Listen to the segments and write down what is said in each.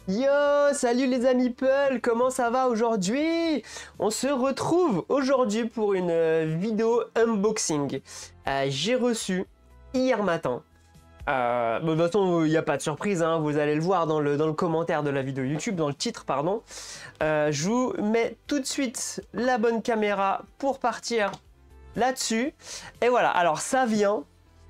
Yo, salut les amis Peul, comment ça va aujourd'hui? On se retrouve aujourd'hui pour une vidéo unboxing. J'ai reçu hier matin. De toute façon, il n'y a pas de surprise, hein, vous allez le voir dans le commentaire de la vidéo YouTube, dans le titre, pardon. Je vous mets tout de suite la bonne caméra pour partir là-dessus. Et voilà, alors ça vient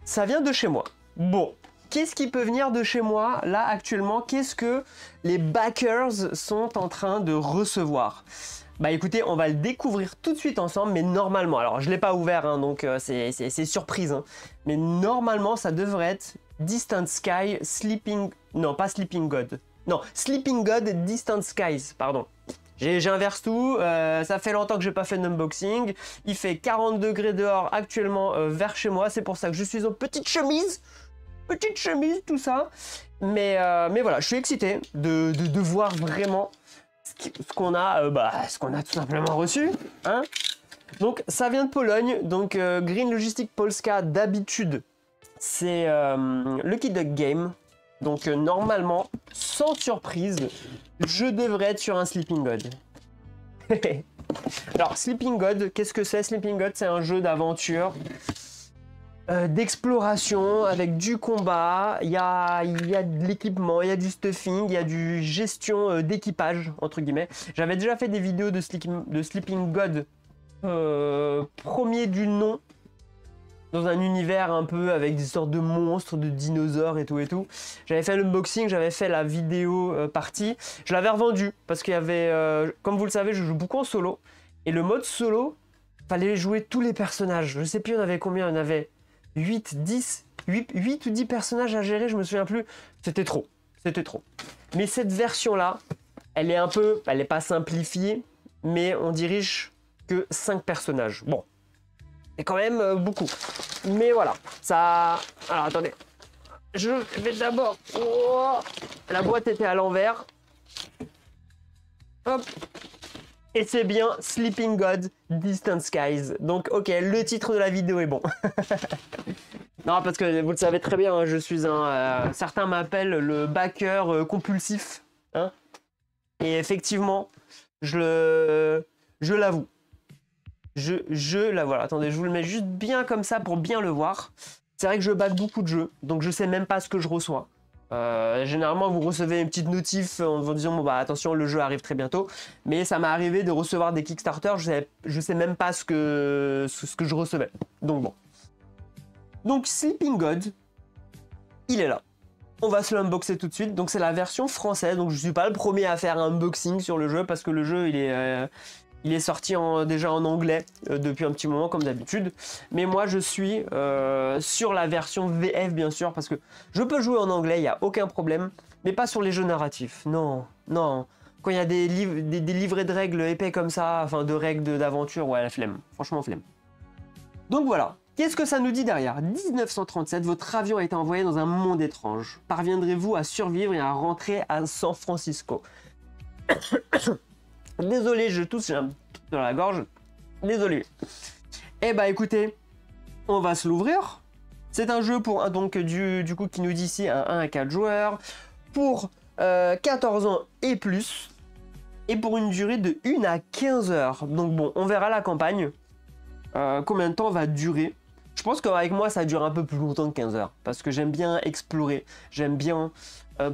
de chez moi. Bon. Qu'est-ce qui peut venir de chez moi, là, actuellement? Qu'est-ce que les backers sont en train de recevoir? Bah écoutez, on va le découvrir tout de suite ensemble, mais normalement, alors je ne l'ai pas ouvert, hein, donc c'est surprise, hein, mais normalement, ça devrait être Distant Sky, Sleeping... Non, pas Sleeping God. Non, Sleeping God, Distant Skies, pardon. J'inverse tout, ça fait longtemps que j'ai pas fait d'unboxing, il fait 40 degrés dehors actuellement vers chez moi, c'est pour ça que je suis en petite chemise, tout ça, mais voilà, je suis excité de voir vraiment ce qu'on a, tout simplement reçu, hein. Donc ça vient de Pologne, donc Green Logistic Polska, d'habitude c'est le Kid Duck Game, donc normalement sans surprise je devrais être sur un Sleeping God. Alors Sleeping God, qu'est-ce que c'est? Sleeping God, c'est un jeu d'aventure, d'exploration avec du combat, il y a de l'équipement, il y a du stuffing, il y a du gestion d'équipage entre guillemets. J'avais déjà fait des vidéos de Sleeping God premier du nom, dans un univers un peu avec des sortes de monstres, de dinosaures et tout. J'avais fait l'unboxing, j'avais fait la vidéo partie, je l'avais revendu parce qu'il y avait, comme vous le savez, je joue beaucoup en solo, et le mode solo, fallait jouer tous les personnages, je sais plus il y en avait combien, il y en avait 8 ou 10 personnages à gérer, je me souviens plus. C'était trop. Mais cette version-là, elle est pas simplifiée, mais on dirige que 5 personnages. Bon, c'est quand même beaucoup. Mais voilà, ça... Alors, attendez. Je vais d'abord... Oh, la boîte était à l'envers. Hop. Et c'est bien Sleeping God, Distant Skies. Donc, ok, le titre de la vidéo est bon. Non, parce que vous le savez très bien, hein, je suis un... certains m'appellent le backer compulsif. Hein, et effectivement, je l'avoue. Je l'avoue. Attendez, je vous le mets juste bien comme ça pour bien le voir. C'est vrai que je back beaucoup de jeux, donc je sais même pas ce que je reçois. Généralement, vous recevez une petite notif en vous disant bon, bah attention, le jeu arrive très bientôt. Mais ça m'est arrivé de recevoir des Kickstarter, je sais même pas ce que je recevais. Donc bon. Donc Sleeping God, il est là. On va se l'unboxer tout de suite. Donc c'est la version française. Donc je suis pas le premier à faire un unboxing sur le jeu parce que le jeu il est sorti déjà en anglais depuis un petit moment comme d'habitude. Mais moi je suis sur la version VF bien sûr parce que je peux jouer en anglais, il n'y a aucun problème. Mais pas sur les jeux narratifs. Non, non. Quand il y a des livrets de règles épais comme ça, enfin de règles d'aventure, ouais, la flemme. Franchement flemme. Donc voilà. Qu'est-ce que ça nous dit derrière? 1937, votre avion a été envoyé dans un monde étrange. Parviendrez-vous à survivre et à rentrer à San Francisco? Désolé, je tousse, j'ai un truc dans la gorge. Désolé. Eh bah écoutez, on va se l'ouvrir. C'est un jeu pour donc du coup qui nous dit ici un 1 à 4 joueurs pour 14 ans et plus et pour une durée de 1 à 15 heures. Donc bon, on verra la campagne. Combien de temps va durer? Je pense qu'avec moi ça dure un peu plus longtemps que 15 heures parce que j'aime bien explorer, j'aime bien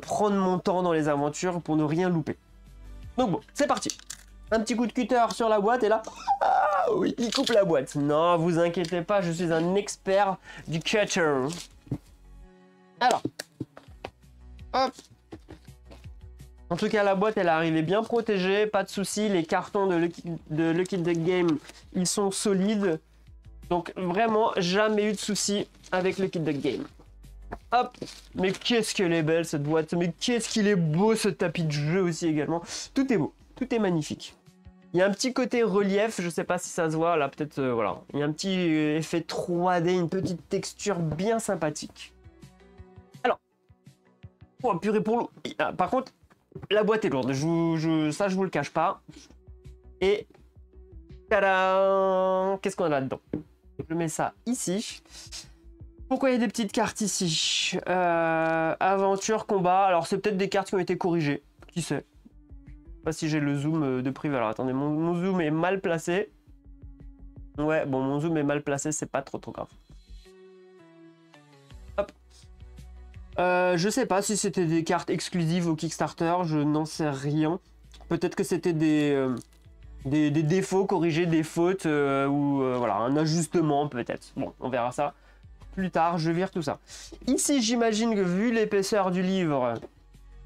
prendre mon temps dans les aventures pour ne rien louper. Donc bon, c'est parti. Un petit coup de cutter sur la boîte et là, ah oui, il coupe la boîte. Non, vous inquiétez pas, je suis un expert du cutter. Alors, hop. En tout cas, la boîte, elle est arrivée bien protégée, pas de souci. Les cartons de Lucky Duck Game, ils sont solides. Donc vraiment, jamais eu de souci avec Lucky Duck Game. Hop, mais qu'est-ce qu'elle est belle cette boîte, mais qu'est-ce qu'il est beau ce tapis de jeu aussi également. Tout est beau, tout est magnifique. Il y a un petit côté relief, je sais pas si ça se voit là, peut-être voilà. Il y a un petit effet 3D, une petite texture bien sympathique. Alors, oh purée pour l'eau. Par contre, la boîte est lourde, ça je vous le cache pas. Et tadam, qu'est-ce qu'on a là-dedans? Je mets ça ici. Pourquoi il y a des petites cartes ici? Aventure, combat. Alors c'est peut-être des cartes qui ont été corrigées. qui sait. Je sais pas si j'ai le zoom de privé. Alors attendez, mon zoom est mal placé. Ouais, bon, mon zoom est mal placé, c'est pas trop grave. Hop. Je sais pas si c'était des cartes exclusives au Kickstarter, je n'en sais rien. Peut-être que c'était des défauts, corriger des fautes ou voilà, un ajustement peut-être. Bon, on verra ça plus tard, je vire tout ça. Ici, j'imagine que vu l'épaisseur du livre,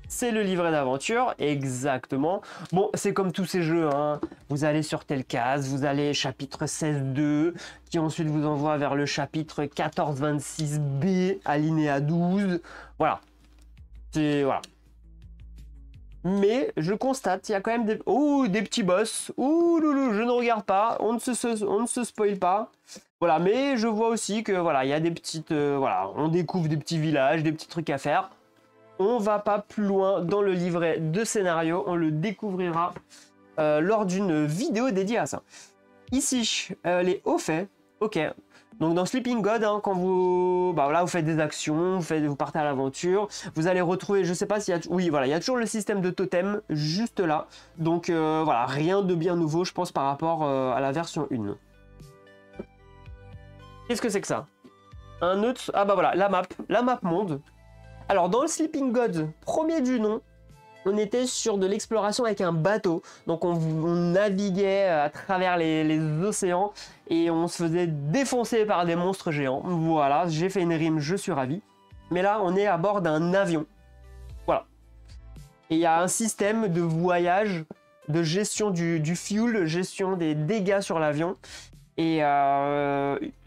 c'est le livret d'aventure, exactement. Bon, c'est comme tous ces jeux, hein. Vous allez sur telle case, vous allez chapitre 16.2, qui ensuite vous envoie vers le chapitre 14.26b, alinéa 12. Voilà. C'est... voilà. Mais je constate, il y a quand même des... oh, des petits boss. Ouh, loulou, je ne regarde pas, on ne se spoil pas. Voilà, mais je vois aussi que voilà, il y a des petites... voilà, on découvre des petits villages, des petits trucs à faire. On va pas plus loin dans le livret de scénario, on le découvrira lors d'une vidéo dédiée à ça. Ici, les hauts faits, ok. Donc dans Sleeping God, hein, quand vous, bah, là, vous faites des actions, vous partez à l'aventure, vous allez retrouver, je sais pas s'il y a, oui, voilà, il y a toujours le système de totem juste là. Donc voilà, rien de bien nouveau, je pense, par rapport à la version 1. Qu'est-ce que c'est que ça? Un autre, ah bah voilà, la map monde. Alors dans le Sleeping God, premier du nom, on était sur de l'exploration avec un bateau. Donc on naviguait à travers les océans et on se faisait défoncer par des monstres géants. Voilà, j'ai fait une rime, je suis ravi. Mais là, on est à bord d'un avion. Voilà. Et il y a un système de voyage, de gestion du fuel, gestion des dégâts sur l'avion. Et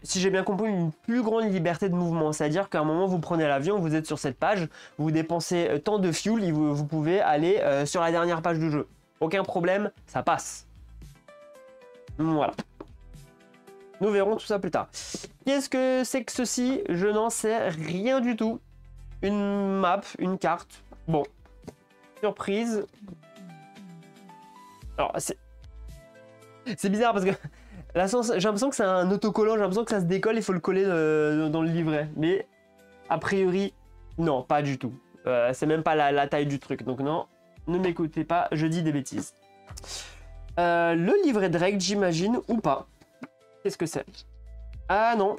si j'ai bien compris, une plus grande liberté de mouvement. C'est-à-dire qu'à un moment, vous prenez l'avion, vous êtes sur cette page, vous dépensez tant de fuel et vous pouvez aller sur la dernière page du jeu. Aucun problème, ça passe. Voilà. Nous verrons tout ça plus tard. Qu'est-ce que c'est que ceci? Je n'en sais rien du tout. Une map, une carte. Bon. Surprise. Alors, c'est bizarre parce que... j'ai l'impression que c'est un autocollant, j'ai l'impression que ça se décolle, il faut le coller dans le livret. Mais a priori, non, pas du tout. C'est même pas la taille du truc. Donc non, ne m'écoutez pas, je dis des bêtises. Le livret de règles, j'imagine, ou pas. Qu'est-ce que c'est? Ah non.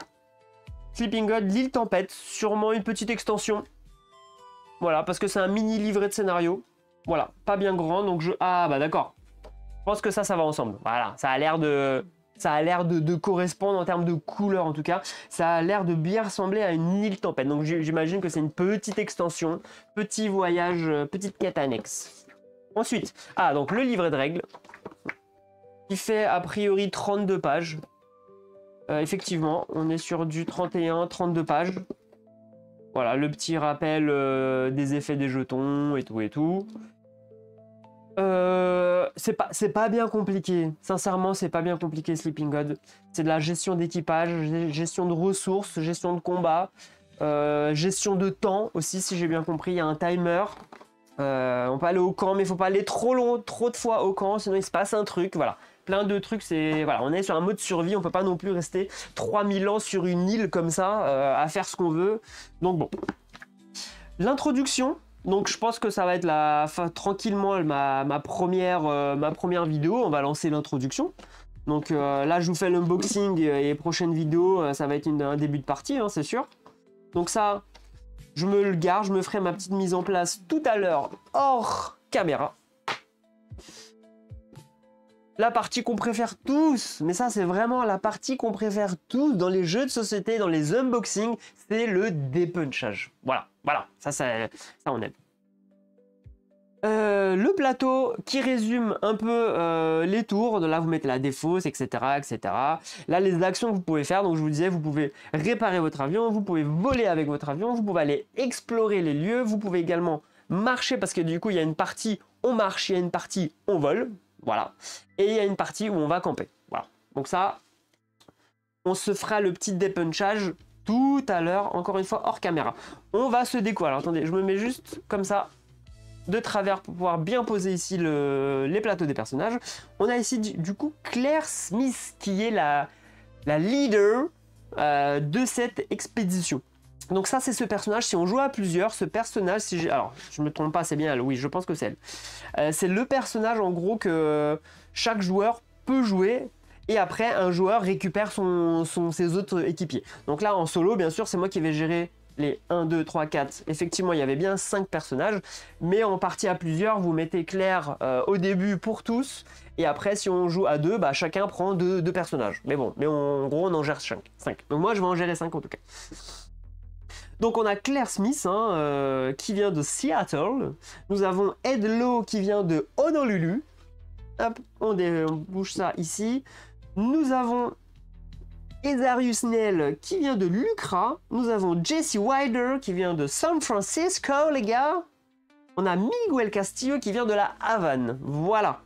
Sleeping God, l'île tempête, sûrement une petite extension. Voilà, parce que c'est un mini livret de scénario. Voilà, pas bien grand, donc je... ah bah d'accord. Je pense que ça va ensemble. Voilà, ça a l'air de... ça a l'air de correspondre en termes de couleur en tout cas. Ça a l'air de bien ressembler à une île tempête. Donc j'imagine que c'est une petite extension, petit voyage, petite quête annexe. Ensuite, ah donc le livret de règles, qui fait a priori 32 pages. Effectivement, on est sur du 31-32 pages. Voilà, le petit rappel des effets des jetons et tout et tout. C'est pas bien compliqué. Sincèrement, c'est pas bien compliqué, Sleeping God. C'est de la gestion d'équipage, gestion de ressources, gestion de combat, gestion de temps aussi, si j'ai bien compris. Il y a un timer. On peut aller au camp, mais il faut pas aller trop de fois au camp, sinon il se passe un truc. Voilà, plein de trucs. Voilà, on est sur un mode survie. On peut pas non plus rester 3000 ans sur une île comme ça à faire ce qu'on veut. Donc bon, l'introduction. Donc je pense que ça va être tranquillement ma première vidéo. On va lancer l'introduction. Donc là je vous fais l'unboxing et prochaine vidéo ça va être un début de partie, hein, c'est sûr. Donc ça, je me le garde, je me ferai ma petite mise en place tout à l'heure hors caméra. La partie qu'on préfère tous, mais ça c'est vraiment la partie qu'on préfère tous dans les jeux de société, dans les unboxings, c'est le dépunchage. Voilà, ça on aime. Le plateau qui résume un peu les tours, là vous mettez la défausse, etc., etc. Là les actions que vous pouvez faire, donc je vous disais, vous pouvez réparer votre avion, vous pouvez voler avec votre avion, vous pouvez aller explorer les lieux, vous pouvez également marcher parce que du coup il y a une partie on marche, il y a une partie on vole. Voilà. Et il y a une partie où on va camper. Voilà. Donc ça, on se fera le petit dépunchage tout à l'heure, encore une fois, hors caméra. On va se découvrir. Alors attendez, je me mets juste comme ça, de travers, pour pouvoir bien poser ici les plateaux des personnages. On a ici, du coup, Claire Smith, qui est la leader de cette expédition. Donc ça, c'est ce personnage. Si on joue à plusieurs, ce personnage, alors, je me trompe pas, c'est bien elle. Oui, je pense que c'est elle. C'est le personnage, en gros, que chaque joueur peut jouer. Et après, un joueur récupère ses autres équipiers. Donc là, en solo, bien sûr, c'est moi qui vais gérer les 1, 2, 3, 4. Effectivement, il y avait bien 5 personnages. Mais en partie à plusieurs, vous mettez Claire au début pour tous. Et après, si on joue à 2, bah, chacun prend 2 personnages. Mais bon, en gros, on en gère 5. Donc moi, je vais en gérer 5 en tout cas. Donc on a Claire Smith qui vient de Seattle. Nous avons Ed Lowe qui vient de Honolulu. Hop, on bouge ça ici. Nous avons Ezarius Nell qui vient de Lucra. Nous avons Jesse Wilder qui vient de San Francisco, les gars. On a Miguel Castillo qui vient de la Havane. Voilà.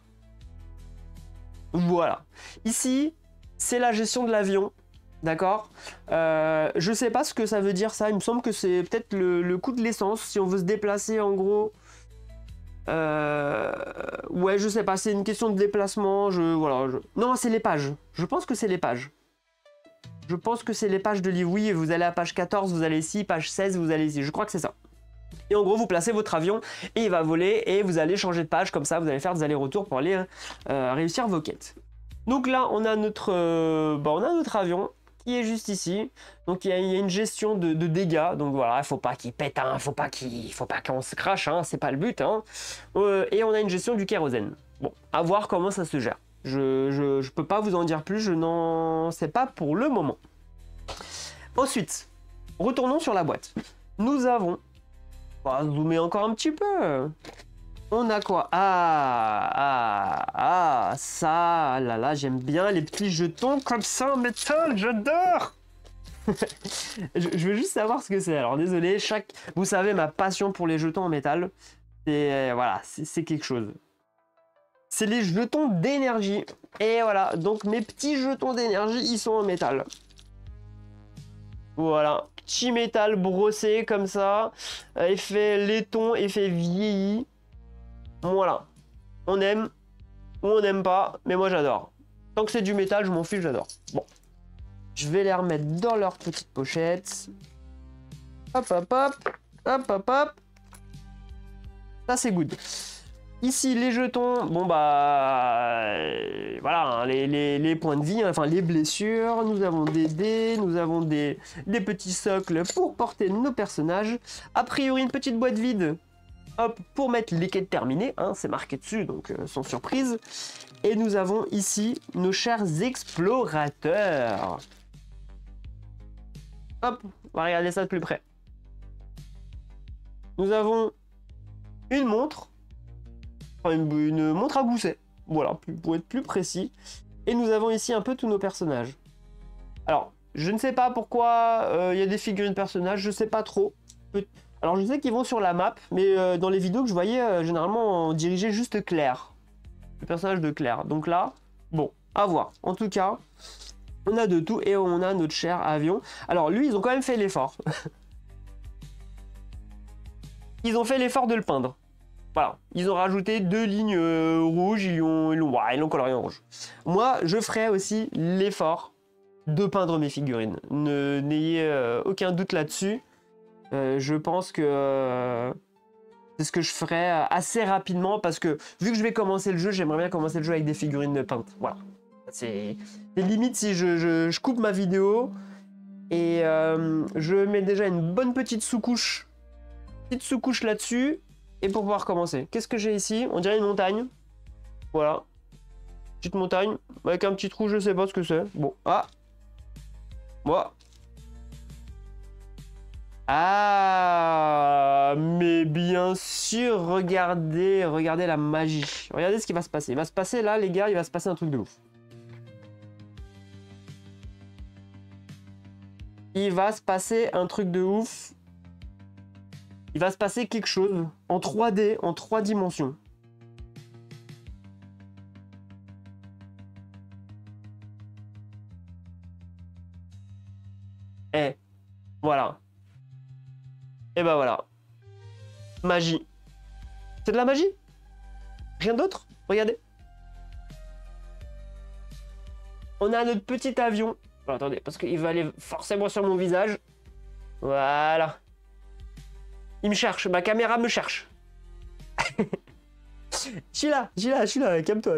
Voilà. Ici, c'est la gestion de l'avion. D'accord, je sais pas ce que ça veut dire ça, il me semble que c'est peut-être le coût de l'essence, si on veut se déplacer en gros. Ouais, je sais pas, c'est une question de déplacement, Non, c'est les pages, je pense que c'est les pages. Je pense que c'est les pages de livre, oui, vous allez à page 14, vous allez ici, page 16, vous allez ici, je crois que c'est ça. Et en gros, vous placez votre avion et il va voler et vous allez changer de page, comme ça vous allez faire des allers-retours pour aller réussir vos quêtes. Donc là, on a notre avion qui est juste ici. Donc il y a une gestion de dégâts. Donc voilà, il faut pas qu'il pète, hein, faut pas qu'on se crache, hein, c'est pas le but. Hein. Et on a une gestion du kérosène. Bon, à voir comment ça se gère. Je peux pas vous en dire plus, je n'en sais pas pour le moment. Ensuite, retournons sur la boîte. Nous avons... On va zoomer encore un petit peu. On a quoi? Ça, là, j'aime bien les petits jetons comme ça en métal, j'adore. Je veux juste savoir ce que c'est. Alors désolé, vous savez ma passion pour les jetons en métal. Voilà, c'est quelque chose. C'est les jetons d'énergie. Et voilà, donc mes petits jetons d'énergie, ils sont en métal. Voilà, petit métal brossé comme ça. Effet laiton, effet vieilli. Voilà, on aime ou on n'aime pas, mais moi j'adore. Tant que c'est du métal, je m'en fiche, j'adore. Bon, je vais les remettre dans leur petite pochette. Hop, hop, hop, hop, hop, hop. Ça c'est good. Ici les jetons, bon bah voilà, hein, les points de vie, hein, enfin les blessures. Nous avons des dés, nous avons des petits socles pour porter nos personnages. A priori une petite boîte vide. Hop, pour mettre les quêtes terminées, hein, c'est marqué dessus, donc sans surprise. Et nous avons ici nos chers explorateurs. Hop, on va regarder ça de plus près. Nous avons une montre, enfin une montre à gousset, voilà, pour être plus précis. Et nous avons ici un peu tous nos personnages. Alors, je ne sais pas pourquoi il y a des figurines personnages, je sais pas trop. Alors je sais qu'ils vont sur la map, mais dans les vidéos que je voyais, généralement on dirigeait juste Claire. Le personnage de Claire. Donc là, bon, à voir. En tout cas, on a de tout et on a notre cher avion. Alors lui, ils ont quand même fait l'effort. Ils ont fait l'effort de le peindre. Voilà, ils ont rajouté 2 lignes rouges, ils l'ont colorié en rouge. Moi, je ferai aussi l'effort de peindre mes figurines. N'ayez aucun doute là-dessus. Je pense que c'est ce que je ferai assez rapidement parce que vu que je vais commencer le jeu, j'aimerais bien commencer le jeu avec des figurines peintes. Voilà. C'est limite si je coupe ma vidéo et je mets déjà une bonne petite sous-couche là-dessus et pour pouvoir commencer. Qu'est-ce que j'ai ici? On dirait une montagne. Voilà. Petite montagne avec un petit trou, je sais pas ce que c'est. Bon, moi. Ah, mais bien sûr, regardez la magie. Regardez ce qui va se passer. Il va se passer là, les gars, il va se passer un truc de ouf. Il va se passer un truc de ouf. Il va se passer quelque chose en 3D, en 3 dimensions. Eh, voilà. Et bah voilà. Magie. C'est de la magie? Rien d'autre? Regardez. On a notre petit avion. Alors, attendez, parce qu'il va aller forcément sur mon visage. Voilà. Il me cherche, ma caméra me cherche. Je suis là, calme-toi.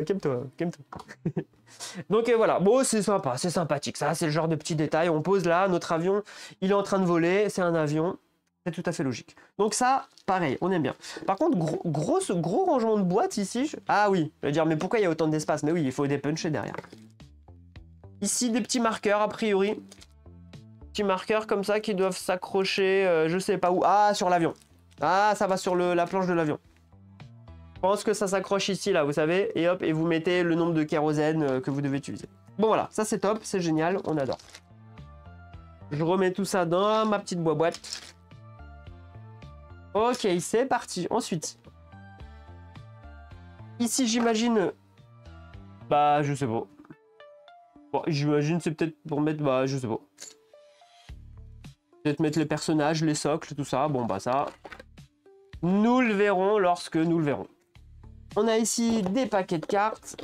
Donc voilà, bon c'est sympa, c'est sympathique, ça c'est le genre de petits détails. On pose là, notre avion, il est en train de voler, c'est un avion, c'est tout à fait logique. Donc ça, pareil, on aime bien. Par contre, gros rangement de boîtes ici. Ah oui, je veux dire, mais pourquoi il y a autant d'espace? Mais oui, il faut dépuncher derrière. Ici, des petits marqueurs, a priori. Petits marqueurs comme ça qui doivent s'accrocher, je sais pas où. Ah, sur l'avion. Ah, ça va sur la planche de l'avion. Je pense que ça s'accroche ici, là, vous savez. Et hop, et vous mettez le nombre de kérosène que vous devez utiliser. Bon, voilà, ça c'est top, c'est génial, on adore. Je remets tout ça dans ma petite boîte. Ok, c'est parti. Ensuite, ici, j'imagine... Bah, je sais pas. Bon, j'imagine c'est peut-être pour mettre... Bah, je sais pas. Peut-être mettre les personnages, les socles, tout ça. Bon, bah ça... Nous le verrons lorsque nous le verrons. On a ici des paquets de cartes.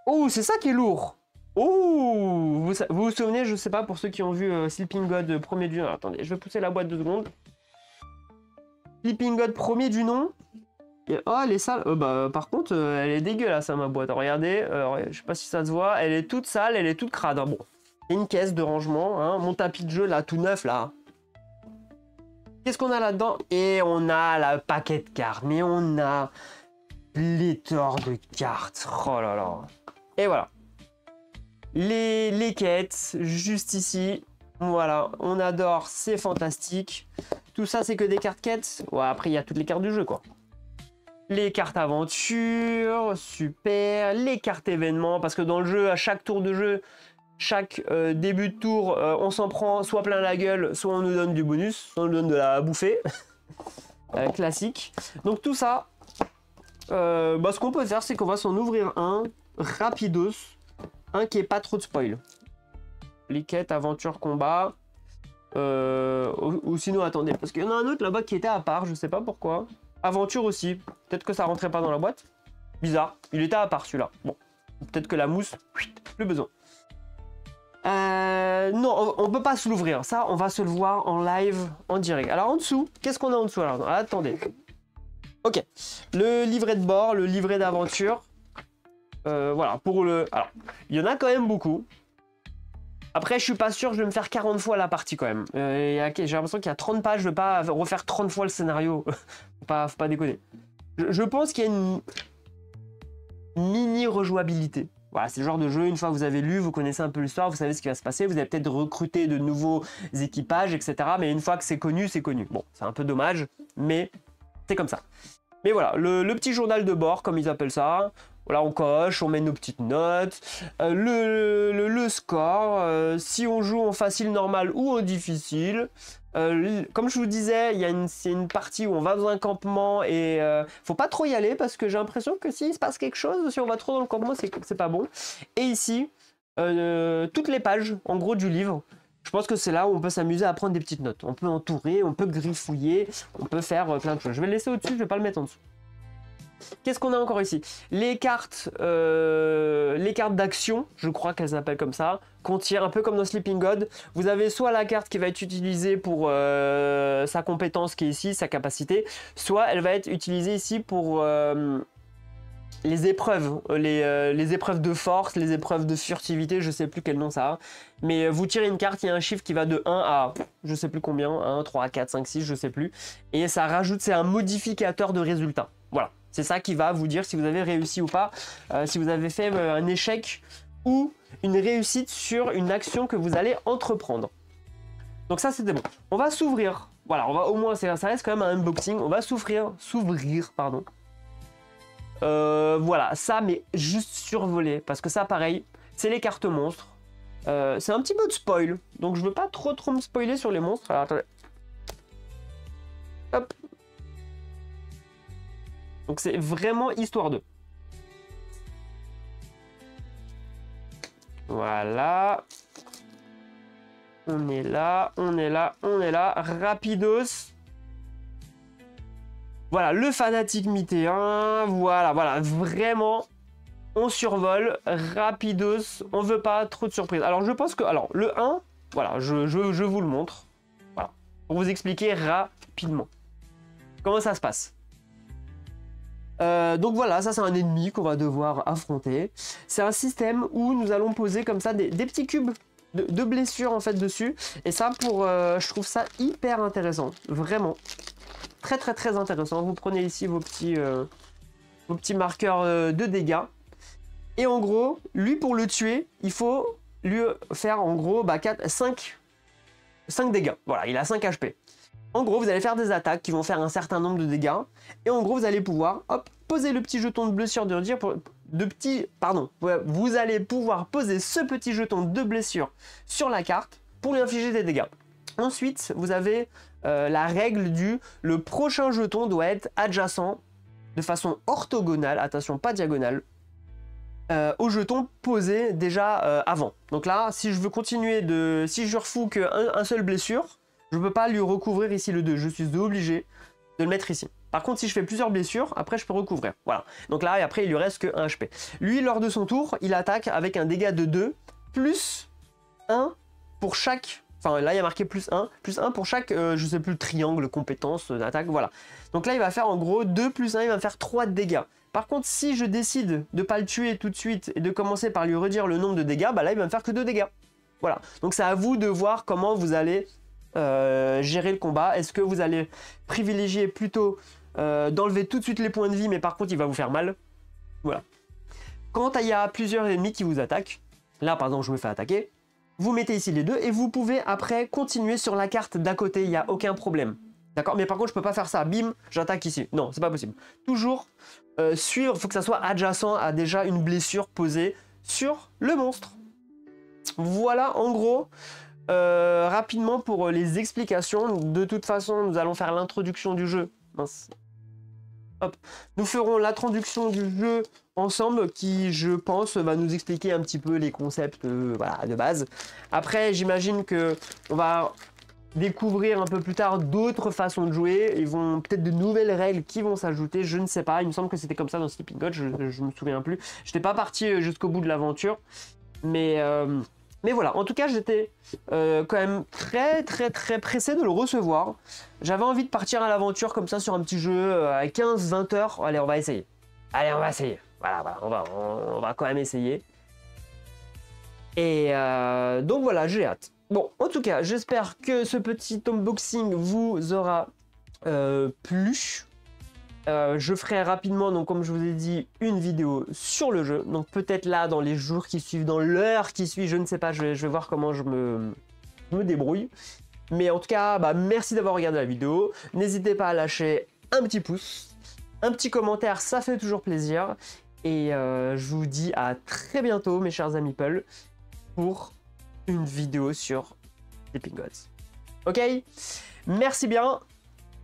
Oh, c'est ça qui est lourd. Oh, vous vous souvenez, je sais pas, pour ceux qui ont vu Sleeping God premier du nom. Attendez, je vais pousser la boîte 2 secondes. Sleeping God premier du nom. Et, oh, elle est sale. Bah, par contre, elle est dégueulasse, hein, ma boîte. Regardez, je sais pas si ça se voit. Elle est toute sale, elle est toute crade. Hein. Bon, une caisse de rangement. Hein. Mon tapis de jeu, là, tout neuf, là. Qu'est-ce qu'on a là-dedans? Et on a le paquet de cartes. Mais on a pléthore de cartes. Oh là là. Et voilà. Les quêtes, juste ici. Voilà, on adore, c'est fantastique. Tout ça, c'est que des cartes quêtes. Ouais, après, il y a toutes les cartes du jeu, quoi. Les cartes aventure, super. Les cartes événements, parce que dans le jeu, à chaque tour de jeu, chaque début de tour, on s'en prend soit plein la gueule, soit on nous donne du bonus, soit on nous donne de la bouffée. Classique. Donc tout ça, bah, ce qu'on peut faire, c'est qu'on va s'en ouvrir un, rapidos, un qui est pas trop de spoil. Les quêtes, aventure, combat. Ou sinon, attendez, parce qu'il y en a un autre là-bas qui était à part, je sais pas pourquoi. Aventure aussi, peut-être que ça rentrait pas dans la boîte. Bizarre, il était à part celui-là. Bon, peut-être que la mousse, plus besoin. Non, on peut pas se l'ouvrir. Ça, on va se le voir en live, en direct. Alors en dessous, qu'est-ce qu'on a en dessous? Alors, attendez. Ok, le livret de bord, le livret d'aventure. Voilà, pour le... Alors, il y en a quand même beaucoup. Après, je suis pas sûr, je vais me faire 40 fois la partie quand même. J'ai l'impression qu'il y a 30 pages, je vais pas refaire 30 fois le scénario. faut pas déconner. Je pense qu'il y a une mini rejouabilité. Voilà, c'est le genre de jeu, une fois que vous avez lu, vous connaissez un peu l'histoire, vous savez ce qui va se passer, vous allez peut-être recruter de nouveaux équipages, etc. Mais une fois que c'est connu, c'est connu. Bon, c'est un peu dommage, mais c'est comme ça. Mais voilà, le petit journal de bord, comme ils appellent ça. Voilà, on coche, on met nos petites notes, le score, si on joue en facile, normal ou en difficile. Comme je vous disais, c'est une partie où on va dans un campement et faut pas trop y aller parce que j'ai l'impression que s'il se passe quelque chose, si on va trop dans le campement, c'est pas bon. Et ici, toutes les pages, en gros, du livre, je pense que c'est là où on peut s'amuser à prendre des petites notes. On peut entourer, on peut griffouiller, on peut faire plein de choses. Je vais le laisser au-dessus, je vais pas le mettre en dessous. Qu'est-ce qu'on a encore ici? Les cartes d'action, je crois qu'elles s'appellent comme ça, qu'on tire un peu comme dans Sleeping God. Vous avez soit la carte qui va être utilisée pour sa compétence qui est ici, sa capacité, soit elle va être utilisée ici pour les épreuves, les épreuves de force, les épreuves de furtivité, je sais plus quel nom ça a. Mais vous tirez une carte, il y a un chiffre qui va de 1 à je sais plus combien, 1, 3, 4, 5, 6, je sais plus. Et ça rajoute, c'est un modificateur de résultat. Voilà. C'est ça qui va vous dire si vous avez réussi ou pas, si vous avez fait un échec ou une réussite sur une action que vous allez entreprendre. Donc ça, c'était bon. On va s'ouvrir. Voilà, on va au moins, ça reste quand même un unboxing. On va s'ouvrir, pardon. Voilà, ça, mais juste survolé. Parce que ça, pareil, c'est les cartes monstres. C'est un petit peu de spoil. Donc je veux pas trop me spoiler sur les monstres. Alors, attendez. Hop. Donc c'est vraiment histoire de. Voilà. On est là, rapidos. Voilà, le fanatique mythéen. Voilà, vraiment, on survole, rapidos. On veut pas trop de surprises. Alors je pense que, le 1, voilà, je vous le montre. Voilà. pour vous expliquer rapidement comment ça se passe. Donc voilà, ça c'est un ennemi qu'on va devoir affronter. C'est un système où nous allons poser comme ça des petits cubes de blessures en fait dessus. Et ça je trouve ça hyper intéressant, vraiment. Très intéressant. Vous prenez ici vos petits marqueurs de dégâts. Et en gros, lui pour le tuer, il faut lui faire en gros 5 dégâts. Voilà, il a 5 HP. En gros, vous allez faire des attaques qui vont faire un certain nombre de dégâts. Et en gros, vous allez pouvoir poser le petit jeton de blessure vous allez pouvoir poser ce petit jeton de blessure sur la carte pour lui infliger des dégâts. Ensuite, vous avez la règle le prochain jeton doit être adjacent de façon orthogonale, attention pas diagonale, au jeton posé déjà avant. Donc là, si je veux continuer si je refous qu'un seul blessure, je ne peux pas lui recouvrir ici le 2, je suis obligé de le mettre ici. Par contre, si je fais plusieurs blessures, après je peux recouvrir. Voilà. Donc là, et après, il lui reste que 1 HP. Lui, lors de son tour, il attaque avec un dégât de 2, plus 1 pour chaque... Enfin, là, il y a marqué plus 1 pour chaque, je sais plus, triangle, compétence, d'attaque, voilà. Donc là, il va faire en gros 2 plus 1, il va me faire 3 de dégâts. Par contre, si je décide de ne pas le tuer tout de suite et de commencer par lui redire le nombre de dégâts, là, il va me faire que 2 dégâts. Voilà. Donc c'est à vous de voir comment vous allez gérer le combat. Est-ce que vous allez privilégier plutôt d'enlever tout de suite les points de vie, mais par contre, il va vous faire mal. Voilà. Quand il y a plusieurs ennemis qui vous attaquent, là, par exemple, je me fais attaquer, vous mettez ici les 2 et vous pouvez après continuer sur la carte d'à côté, il n'y a aucun problème. D'accord? Mais par contre, je peux pas faire ça. Bim, j'attaque ici. Non, c'est pas possible. Toujours suivre, il faut que ça soit adjacent à déjà une blessure posée sur le monstre. Voilà, en gros, rapidement pour les explications. De toute façon, nous allons faire l'introduction du jeu. Mince. Hop. Nous ferons l'introduction du jeu ensemble qui, je pense, va nous expliquer un petit peu les concepts voilà, de base. Après, j'imagine que on va découvrir un peu plus tard d'autres façons de jouer. Ils vont peut-être de nouvelles règles qui vont s'ajouter, je ne sais pas. Il me semble que c'était comme ça dans Sleeping God, je me souviens plus. Je n'étais pas parti jusqu'au bout de l'aventure, mais voilà, en tout cas, j'étais quand même très pressé de le recevoir. J'avais envie de partir à l'aventure comme ça sur un petit jeu à 15-20 heures. Allez, on va essayer. Allez, on va essayer. Voilà, on va quand même essayer. Et donc voilà, j'ai hâte. Bon, en tout cas, j'espère que ce petit unboxing vous aura plu. Je ferai rapidement, donc comme je vous ai dit, une vidéo sur le jeu. Donc peut-être là, dans les jours qui suivent, dans l'heure qui suit, je ne sais pas, je vais voir comment je me débrouille. Mais en tout cas, merci d'avoir regardé la vidéo. N'hésitez pas à lâcher un petit pouce, un petit commentaire, ça fait toujours plaisir. Et je vous dis à très bientôt, mes chers amis Peul, pour une vidéo sur Sleeping Gods. Ok? Merci bien.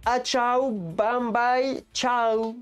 À ciao, bye bye, ciao.